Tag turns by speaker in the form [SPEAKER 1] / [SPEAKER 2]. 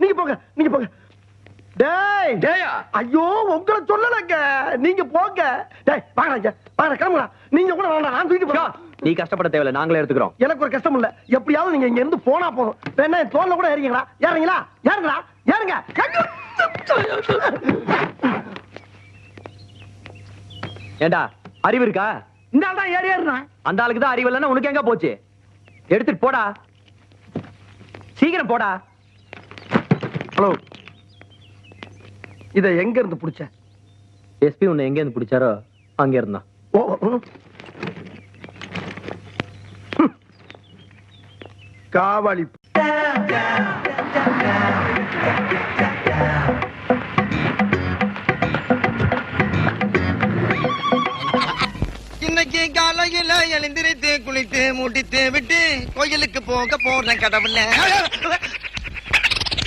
[SPEAKER 1] நீங்க போங்க, நீங்க போங்க. டேய்
[SPEAKER 2] டேயா
[SPEAKER 1] ஐயோ உங்களை சொல்லலங்க, நீங்க போங்க. டேய் வாங்க வாங்க கிளம்புங்க. நீங்க கூட வேண்டாம், நான் தூக்கிட்டு போறேன்.
[SPEAKER 2] நீ கஷ்டப்பட தேவையில்ல, நாங்களே எடுத்துக்கிறோம்.
[SPEAKER 1] எனக்கு ஒரு கஷ்டம் இல்ல, எப்படியாவது நீங்க இங்க இருந்து போனா போதும். வேணா என் தோல்ல கூட ஏறிங்களா, ஏறுங்களா, ஏறுங்களா, ஏறுங்க.
[SPEAKER 2] ஏண்டா அறிவு இருக்கா?
[SPEAKER 1] இந்த ஆள் தான் ஏறி ஏறுனா.
[SPEAKER 2] அந்த ஆளுக்கு தான் அறிவு இல்லைன்னா உனக்கு எங்க போச்சு? எடுத்துட்டு போடா, சீக்கிரம் போடா.
[SPEAKER 1] ஹலோ, இத எங்க இருந்து புடிச்ச?
[SPEAKER 2] எஸ்பி உன்னை எங்க இருந்து பிடிச்சாரோ அங்க இருந்தான்.
[SPEAKER 1] காவாளி.
[SPEAKER 3] இன்னைக்கு காலையில எழுந்திரித்து குளித்து மூட்டித்து விட்டு கோயிலுக்கு போக போறேன் கடவுள.